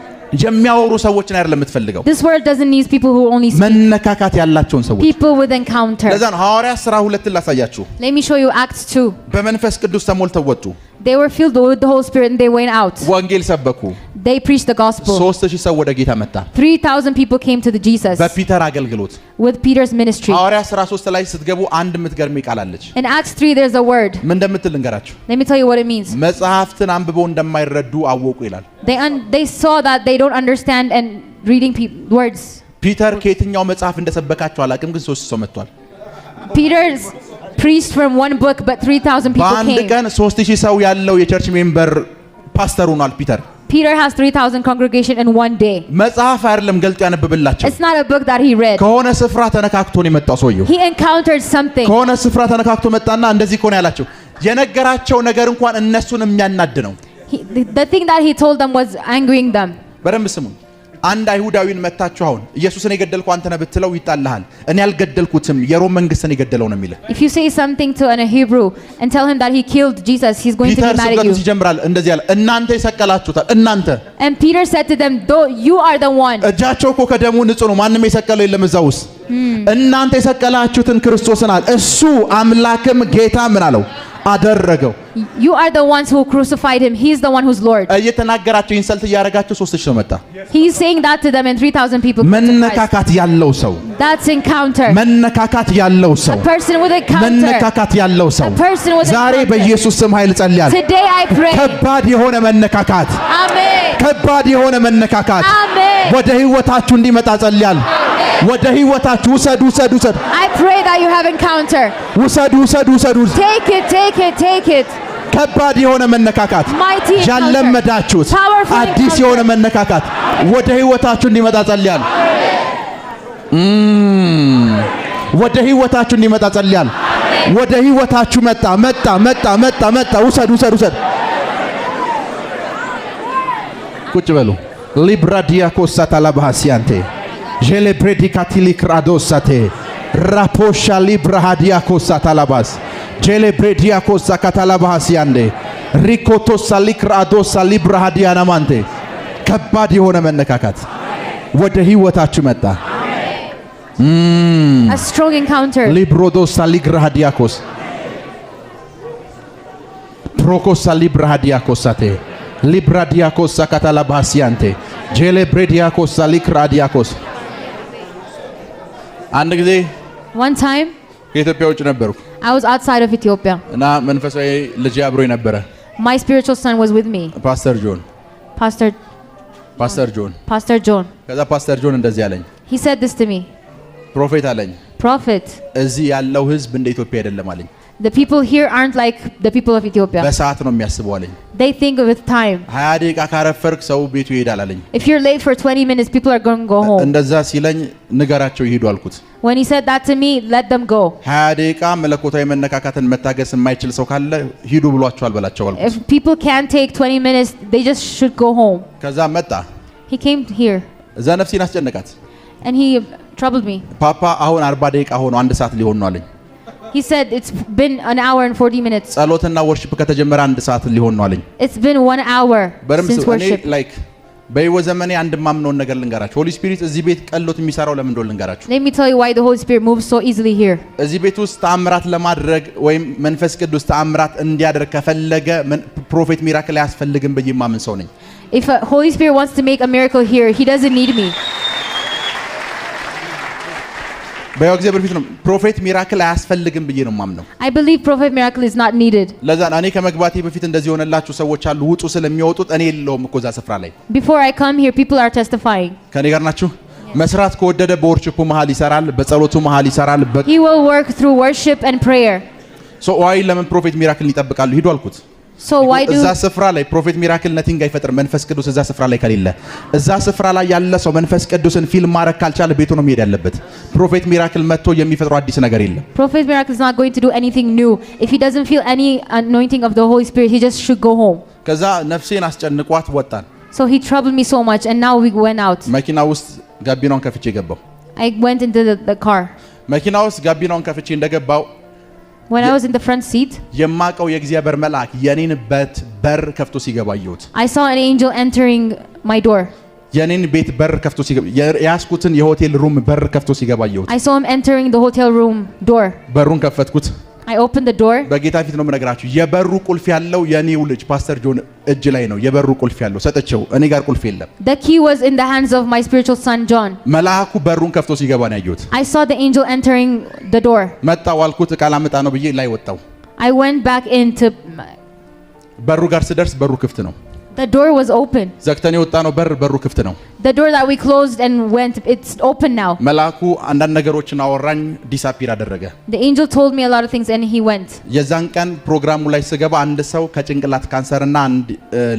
የሚያወሩ ሰዎችን አይደለም የምትፈልገው። This world doesn't need people who only speak. መነካካት ያላቸውን ሰዎች People with encounter. ለዛ ነው ሐዋርያት ሥራ 2 ላሳያችሁ። Let me show you Acts 2. በመንፈስ ቅዱስ ተሞልተው ወጡ። They were filled with the Holy Spirit and they went out. ወንጌል ሰበኩ። They preached the gospel. 3000 ሰው ወደ ጌታ መጣ። 3,000 people came to the Jesus በፒተር አገልግሎት with Peter's ministry. ሐዋርያት ሥራ 3 ላይ ስትገቡ አንድ የምትገርም ቃል አለች። In Acts 3 there's a word. ምን እንደምትል ልንገራችሁ። Let me tell you what it means. መጽሐፍትን አንብበው እንደማይረዱ አወቁ ይላል። They saw that they don't understand and reading words. ፒተር ከየትኛው መጽሐፍ እንደሰበካቸው አላውቅም፣ ግን 3 ሰው መጥቷል። Peter's preached from one book, but 3,000 people በአንድ came. ቀን 3000 ሰው ያለው የቸርች ሜምበር ፓስተር ሆኗል ፒተር። Peter has 3,000 congregation in one day. መጽሐፍ አይደለም ገልጦ ያነብብላቸው። It's not a book that he read. ከሆነ ስፍራ ተነካክቶ ነው የመጣው ሰውየው። He encountered something. ከሆነ ስፍራ ተነካክቶ መጣና እንደዚህ ከሆነ ያላቸው የነገራቸው ነገር እንኳን እነሱን የሚያናድ ነው። The thing that he told them was angering them. በደንብ ስሙን። አንድ አይሁዳዊን መታችሁ አሁን ኢየሱስን የገደልኩ አንተ ነህ ብትለው ይጣልሃል። እኔ ያልገደልኩትም የሮም መንግስትን የገደለው ነው የሚለው። If you say something to a Hebrew and tell him that he killed Jesus, he's going to be mad at ፒተር you. ይጀምራል እንደዚህ ያለ እናንተ የሰቀላችሁታል እናንተ። And Peter said to them, though you are the one. እጃቸው እኮ ከደሙ ንጹህ ነው። ማንም የሰቀለው የለም እዛ ውስጥ። እናንተ የሰቀላችሁትን ክርስቶስን አለ እሱ አምላክም ጌታ ምን አለው አደረገው። You are the ones who crucified him. He's the one who's Lord. እየተናገራቸው ኢንሰልት እያደረጋቸው 3000 ሰው መጣ። He's saying that to them and 3,000 people. መነካካት ያለው ሰው That's encounter. መነካካት ያለው ሰው A person with encounter. መነካካት ያለው ሰው A person with ዛሬ encounter. በኢየሱስ ስም ኃይል ጸልያለሁ። Today I pray. ከባድ የሆነ መነካካት Amen. ከባድ የሆነ መነካካት Amen. ወደ ህይወታችሁ እንዲመጣ ጸልያለሁ። Amen. ወደ ህይወታችሁ ውሰዱ ውሰዱ ውሰዱ I pray that you have encounter. ውሰዱ ውሰዱ ውሰዱ Take it, take it, take it. ከባድ የሆነ መነካካት Mighty encounter. ያለመዳችሁት Powerful አዲስ encounter. የሆነ መነካካት ወደ ህይወታችሁ እንዲመጣ ጸልያለሁ። ወደ ህይወታችሁ እንዲመጣ ጸልያለሁ። ወደ ህይወታችሁ መጣ መጣ መጣ መጣ መጣ ውሰዱ ውሰዱ ውሰዱ ቁጭ በሉ ሊብራዲያ ኮሳታ ላባሲያንቴ ጄሌ ብሬዲካቲሊ ክራዶሳቴ ራፖሻ ሊብራሃዲያ ኮሳታ ላባስ ጄሌ ብሬዲያ ኮሳ ካታላባሲያንዴ ሪኮቶሳ ሊክራዶሳ ሊብራሃዲያ ናማንቴ ከባድ የሆነ መነካካት ወደ ህይወታችሁ መጣ። A strong encounter. ሊብሮዶሳ ሊግራሃዲያኮስ ፕሮኮሳ ሊብራሃዲያኮሳቴ ሊብራዲያኮሳ ካታላባሲያንቴ ጄሌ ብሬዲያኮሳ ሊክራዲያኮስ አንድ ጊዜ One time, ከኢትዮጵያ ውጭ ነበርኩ I was outside of Ethiopia. እና መንፈሳዊ ልጅ አብሮኝ ነበረ። My spiritual son was with me. ፓስተር ጆን Pastor John. ከዛ ፓስተር ጆን እንደዚህ አለኝ። He said this to me. ፕሮፌት አለኝ። Prophet, እዚህ ያለው ህዝብ እንደ ኢትዮጵያ አይደለም አለኝ። the people here aren't like the people of Ethiopia. በሰዓት ነው የሚያስበው አለኝ። They think with time. 20 ደቂቃ ካረፈርክ ሰው ቤቱ ይሄዳል አለኝ። If you're late for 20 minutes, people are going to go home. እንደዛ ሲለኝ ንገራቸው ይሄዱ አልኩት። When he said that to me, let them go. 20 ደቂቃ መለኮታዊ መነካካትን መታገስ የማይችል ሰው ካለ ሂዱ ብሏቸዋል በላቸው አልኩት። If people can't take 20 minutes, they just should go home. ከዛ መጣ። He came here እዛ ነፍሴን አስጨነቃት። and he troubled me. ፓፓ አሁን 40 ደቂቃ ሆኖ 1 ሰዓት ሊሆን ነው አለኝ። He said it's been an hour and 40 minutes. ጸሎትና ወርሺፕ ከተጀመረ 1 ሰዓት ሊሆን ነው አለኝ። It's been 1 hour since እኔ worship. ላይክ በህይወት ዘመኔ አንድ ማምነውን ነገር ልንገራችሁ። ሆሊ ስፒሪት እዚህ ቤት ቀሎት የሚሰራው ለምን እንደሆነ ልንገራችሁ። Let me tell you why the Holy Spirit moves so easily here. እዚህ ቤት ውስጥ ተአምራት ለማድረግ ወይም መንፈስ ቅዱስ ተአምራት እንዲያደርግ ከፈለገ ፕሮፌት ሚራክል አያስፈልግም ብዬ ማምን ሰው ነኝ። If a Holy Spirit wants to make a miracle here, he doesn't need me. በእግዚአብሔር ፊት ነው ፕሮፌት ሚራክል አያስፈልግም ብዬ ነው ማምነው። I believe prophet miracle is not needed. ለዛ እኔ ከመግባቴ በፊት እንደዚህ ሆነላችሁ ሰዎች አሉ ውጡ ስለሚወጡት እኔ የለውም እኮ እዛ ስፍራ ላይ። Before I come here, people are testifying. ከኔ ጋር ናችሁ? መስራት ከወደደ በወርሺፑ መሃል ይሰራል፣ በጸሎቱ መሃል ይሰራል። He will work through worship and prayer. ሶ ዋይ ለምን ፕሮፌት ሚራክል ይጠብቃሉ? ሂዱ አልኩት። So why do እዛ ስፍራ ላይ ፕሮፌት ሚራክል ነቲንግ አይፈጥርም። መንፈስ ቅዱስ እዛ ስፍራ ላይ ከሌለ እዛ ስፍራ ላይ ያለ ሰው መንፈስ ቅዱስን ፊልም ማድረግ ካልቻለ ቤቱ ነው መሄድ ያለበት። ፕሮፌት ሚራክል መጥቶ የሚፈጥረው አዲስ ነገር የለም። Prophet miracle is not going to do anything new. If he doesn't feel any anointing of the Holy Spirit, he just should go home. ከዛ ነፍሴን አስጨንቋት ወጣን። So he troubled me so much and now we went out. መኪና ውስጥ ጋቢናውን ከፍቼ ገባው። I went into the car. መኪና ውስጥ ጋቢናውን ከፍቼ እንደገባው When I was in the front seat, የማቀው የእግዚአብሔር መልአክ የኔን በር ከፍቶ ሲገባ አየሁት። I saw an angel entering my door. የኔን ቤት በር ከፍቶ ሲገባ ያስኩትን የሆቴል ሩም በር ከፍቶ ሲገባ አየሁት። I saw him entering the hotel room door. በሩን ከፈትኩት። I opened the door. በጌታ ፊት ነው የምነግራችሁ። የበሩ ቁልፍ ያለው የኔው ልጅ ፓስተር ጆን እጅ ላይ ነው። የበሩ ቁልፍ ያለው ሰጥቼው፣ እኔ ጋር ቁልፍ የለም። The key was in the hands of my spiritual son John. መልአኩ በሩን ከፍቶ ሲገባ ነው ያየሁት። I saw the angel entering the door. መጣው አልኩት። ዕቃ ላመጣ ነው ብዬ ላይ ወጣው። I went back into. በሩ ጋር ስደርስ በሩ ክፍት ነው። The door was open. ዘግተን የወጣ ነው በሩ ክፍት ነው። The door that we closed and went, it's open now. መልአኩ አንዳንድ ነገሮችን አወራኝ፣ ዲሳፒር አደረገ። The angel told me a lot of things and he went. የዛን ቀን ፕሮግራሙ ላይ ስገባ አንድ ሰው ከጭንቅላት ካንሰርና አንድ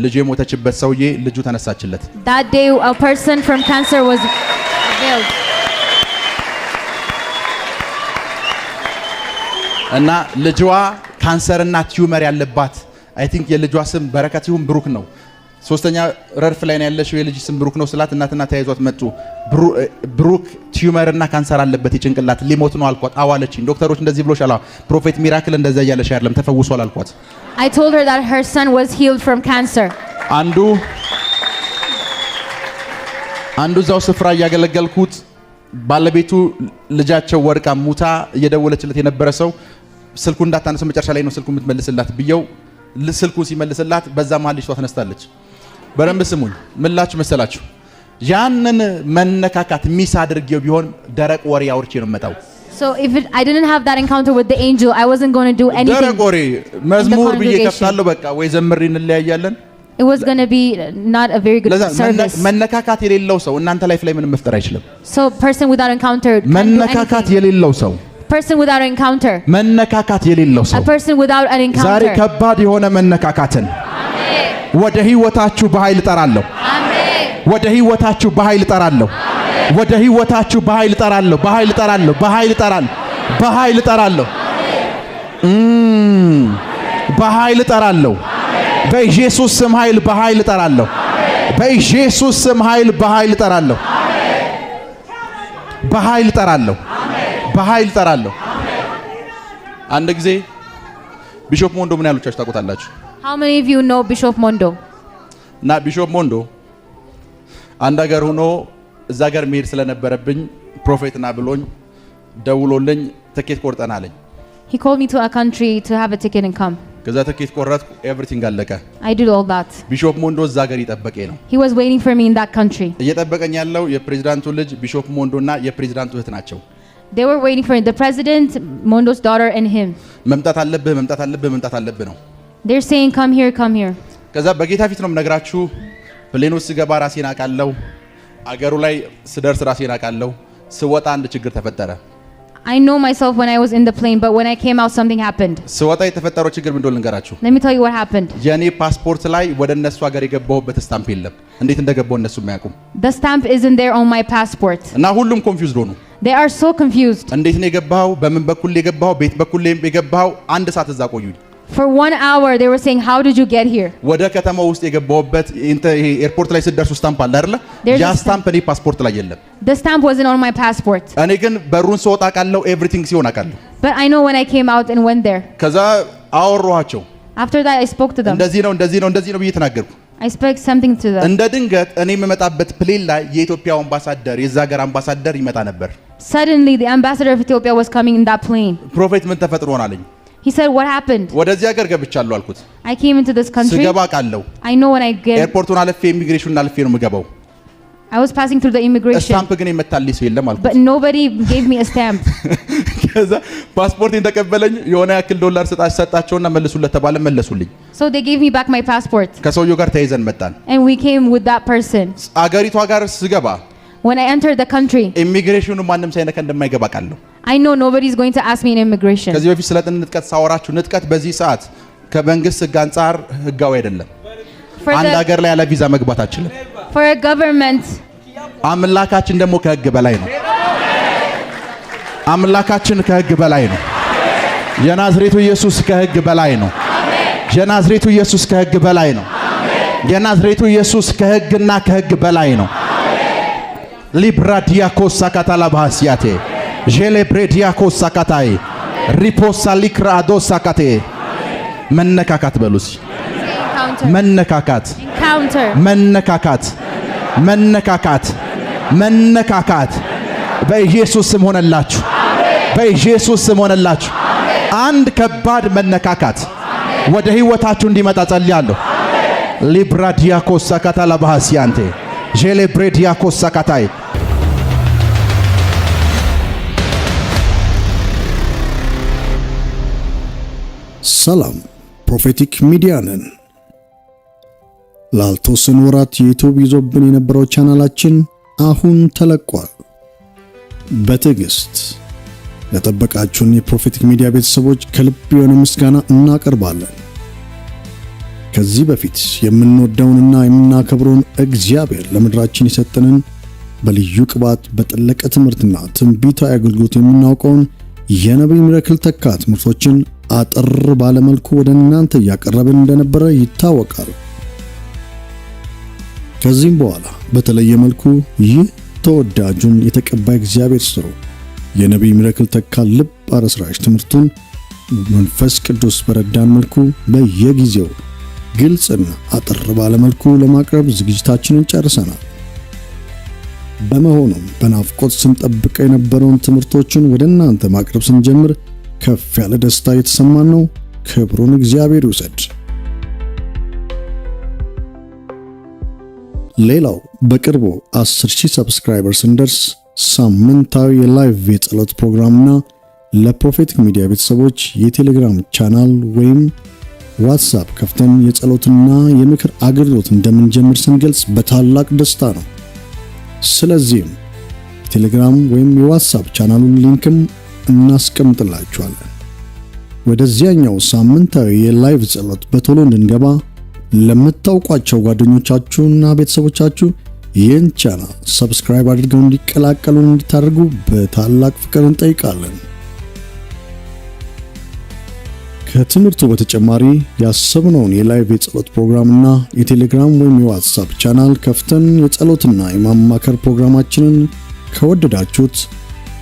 ልጅ የሞተችበት ሰውዬ ልጁ ተነሳችለት። That day a person from cancer was healed. እና ልጇ ካንሰርና ቲዩመር ያለባት አይ ቲንክ የልጇ ስም በረከት ይሁን ብሩክ ነው። ሶስተኛ ረድፍ ላይ ነው ያለሽው የልጅ ስም ብሩክ ነው ስላት እናትና ተያይዟት መጡ። ብሩክ ቲዩመርና ካንሰር አለበት የጭንቅላት ሊሞት ነው አልኳት። አዋለችኝ። ዶክተሮች እንደዚህ ብሎሻል። ፕሮፌት ሚራክል እንደዛ እያለሽ አይደለም ተፈውሷል አልኳት። I told her that her son was healed from cancer. አንዱ እዛው ስፍራ እያገለገልኩት ባለቤቱ ልጃቸው ወርቃ ሙታ እየደወለችለት የነበረ ሰው ስልኩ እንዳታነሰው መጨረሻ ላይ ነው ስልኩ የምትመልስላት ብየው ስልኩ ሲመልስላት በዛ መሀል ልጅቷ ተነስታለች። በደንብ ስሙኝ። ምን ላችሁ መሰላችሁ? ያንን መነካካት ሚስ አድርጌው ቢሆን ደረቅ ወሬ አውርቼ ነው መጣው። So if I didn't have that encounter with the angel, I wasn't going to do anything. ደረቅ ወሬ መዝሙር ብዬ ከፍታለሁ። በቃ ወይ ዘምሪ እንለያያለን። it was going to be not a very good service. መነካካት የሌለው ሰው እናንተ ላይፍ ላይ ምንም መፍጠር አይችልም። So person without encounter መነካካት የሌለው ሰው person without encounter መነካካት የሌለው ሰው a person without an encounter ዛሬ ከባድ የሆነ መነካካትን አሜን ወደ ህይወታችሁ በኃይል እጠራለሁ። አሜን ወደ ህይወታችሁ በኃይል እጠራለሁ። አሜን ወደ ህይወታችሁ በኃይል እጠራለሁ። በኃይል እጠራለሁ። በኃይል እጠራለሁ። በኃይል እጠራለሁ። በኃይል እጠራለሁ። በኢየሱስ ስም ኃይል በኃይል እጠራለሁ። በኢየሱስ ስም ኃይል በኃይል እጠራለሁ። በኃይል እጠራለሁ። በኃይል እጠራለሁ። አንድ ጊዜ ቢሾፕ ሞንዶ ምን ያሉቻችሁ ታውቁታላችሁ? How many of you know Bishop Mondo? እና ቢሾፕ ሞንዶ አንድ ሀገር ሆኖ እዛ ሀገር መሄድ ስለነበረብኝ ፕሮፌትና ብሎኝ ደውሎልኝ ትኬት ቆርጠና አለኝ። He called me to a country to have a ticket and come. ከዛ ትኬት ቆረጥኩ። ኤቭሪቲንግ አለቀ። I did all that. ቢሾፕ ሞንዶ እዛ ሀገር ይጠበቀኝ ነው። He was waiting for me in that country. እየጠበቀኝ ያለው የፕሬዝዳንቱ ልጅ ቢሾፕ ሞንዶና የፕሬዝዳንቱ እህት ናቸው። They were waiting for the president, Mondo's daughter and him. መምጣት አለብህ መምጣት አለብህ መምጣት አለብህ ነው። They're saying come here, come here. ከዛ በጌታ ፊት ነው የምነግራችሁ። ፕሌን ውስጥ ስገባ ራሴን አውቃለሁ። አገሩ ላይ ስደርስ ራሴን አውቃለሁ። ስወጣ አንድ ችግር ተፈጠረ። I know myself when I was in the plane, but when I came out something happened. ስወጣ የተፈጠረው ችግር ምን እንደሆነ ልንገራችሁ። Let me tell you what happened. የኔ ፓስፖርት ላይ ወደ እነሱ ሀገር የገባሁበት ስታምፕ የለም። እንዴት እንደገባው እነሱ የማያውቁም። The stamp isn't there on my passport. እና ሁሉም ኮንፊውዝድ ሆኑ። They are so confused. እንዴት ነው የገባው? በምን በኩል የገባው? ቤት በኩል የገባው? አንድ ሰዓት እዛ ቆዩኝ። For 1 hour they were saying how did you get here? ወደ ከተማው ውስጥ የገባውበት ኤርፖርት ላይ ስደርሱ ስታምፕ አለ አይደለ? ያ ስታምፕ እኔ ፓስፖርት ላይ የለም። The stamp wasn't on my passport. እኔ ግን በሩን ስወጣ አውቃለሁ። ኤቭሪቲንግ ሲሆን አውቃለሁ። But I know when I came out and went there. ከዛ አወራኋቸው። After that I spoke to them. እንደዚህ ነው እንደዚህ ነው እንደዚህ ነው ብዬ ተናገርኩ። I spoke something to them. እንደ ድንገት እኔ የምመጣበት ፕሌን ላይ የኢትዮጵያው አምባሳደር የዛ ሀገር አምባሳደር ይመጣ ነበር። Suddenly the ambassador of Ethiopia was coming in that plane. ፕሮፌት ምን ተፈጥሮ ነው አለኝ። He said what happened? ወደዚህ ሀገር ገብቻለሁ አልኩት። I came into this country. ስገባ ቃለው I know when I get ኤርፖርቱን አልፌ ኢሚግሬሽኑን አልፌ ነው የምገባው። I was passing through the immigration. ስታምፕ ግን የመታልኝ ሰው የለም አልኩት። But nobody gave me a stamp. ከዛ ፓስፖርቴን ተቀበለኝ። የሆነ ያክል ዶላር ሰጣቸውና መልሱለት ተባለ። መለሱልኝ። So they gave me back my passport. ከሰውየው ጋር ተያይዘን መጣን። And we came with that person. አገሪቷ ጋር ስገባ When I entered the country, ኢሚግሬሽኑ ማንም ሳይነካ እንደማይገባ ቃለሁ። I know nobody is going to ask me in immigration. ከዚህ በፊት ስለ ንጥቀት ሳወራችሁ ንጥቀት በዚህ ሰዓት ከመንግስት ሕግ አንፃር ሕጋዊ አይደለም። አንድ ሀገር ላይ ያለ ቪዛ መግባት አትችልም። For a government, አምላካችን ደግሞ ከሕግ በላይ ነው። አምላካችን ከሕግ በላይ ነው። የናዝሬቱ ኢየሱስ ከሕግ በላይ ነው። የናዝሬቱ ኢየሱስ ከሕግ በላይ ነው። የናዝሬቱ ኢየሱስ ከሕግና ከሕግ በላይ ነው። ሊብራ ዲያኮስ ሳካታላ ባሲያቴ ጄሌብሬ ዲያኮስ ሳካታይ ሪፖሳ ሊክራ አዶ ሳካቴ መነካካት በሉሲ መነካካት encounter, መነካካት መነካካት መነካካት በኢየሱስ ስም ሆነላችሁ። በኢየሱስ ስም ሆነላችሁ። አንድ ከባድ መነካካት ወደ ህይወታችሁ እንዲመጣ ጸልያለሁ። ሊብራ ዲያኮስ ሳካታላ ባሲያንቴ ጄሌብሬ ዲያኮስ ሳካታይ ሰላም ፕሮፌቲክ ሚዲያ ነን። ላልተወሰኑ ወራት ዩቲዩብ ይዞብን የነበረው ቻናላችን አሁን ተለቋል። በትዕግስት ለጠበቃችሁን የፕሮፌቲክ ሚዲያ ቤተሰቦች ከልብ የሆነ ምስጋና እናቀርባለን። ከዚህ በፊት የምንወደውንና የምናከብረውን እግዚአብሔር ለምድራችን የሰጠንን በልዩ ቅባት በጠለቀ ትምህርትና ትንቢታዊ አገልግሎት የምናውቀውን የነቢይ ሚራክል ተካ ትምህርቶችን አጥር ባለመልኩ ወደ እናንተ ያቀረብን እንደነበረ ይታወቃል። ከዚህም በኋላ በተለየ መልኩ ይህ ተወዳጁን የተቀባይ እግዚአብሔር ሰው የነቢይ ሚራክል ተካ ልብ አረስራሽ ትምህርቱን መንፈስ ቅዱስ በረዳን መልኩ በየጊዜው ግልጽና አጥር ባለመልኩ ለማቅረብ ዝግጅታችንን ጨርሰናል። በመሆኑም በናፍቆት ስንጠብቀው የነበረውን ትምህርቶችን ወደ እናንተ ማቅረብ ስንጀምር ከፍ ያለ ደስታ የተሰማን ነው። ክብሩን እግዚአብሔር ይውሰድ። ሌላው በቅርቡ 10,000 ሰብስክራይበርስ እንደርስ ሳምንታዊ የላይቭ የጸሎት ፕሮግራምና ለፕሮፌቲክ ሚዲያ ቤተሰቦች የቴሌግራም ቻናል ወይም ዋትስአፕ ከፍተን የጸሎትና የምክር አገልግሎት እንደምንጀምር ስንገልጽ በታላቅ ደስታ ነው። ስለዚህም ቴሌግራም ወይም የዋትስአፕ ቻናሉን ሊንክም እናስቀምጥላችኋለን። ወደዚያኛው ሳምንታዊ የላይቭ ጸሎት በቶሎ እንድንገባ ለምታውቋቸው ጓደኞቻችሁና ቤተሰቦቻችሁ ይህን ቻናል ሰብስክራይብ አድርገው እንዲቀላቀሉ እንድታደርጉ በታላቅ ፍቅር እንጠይቃለን። ከትምህርቱ በተጨማሪ ያሰብነውን የላይቭ የጸሎት ፕሮግራምና የቴሌግራም ወይም የዋትስአፕ ቻናል ከፍተን የጸሎትና የማማከር ፕሮግራማችንን ከወደዳችሁት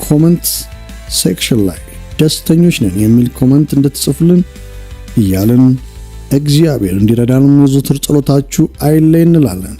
ኮሜንት ሴክሽን ላይ ደስተኞች ነን የሚል ኮሜንት እንድትጽፉልን እያልን እግዚአብሔር እንዲረዳን የዘወትር ጸሎታችሁ አይለይ እንላለን።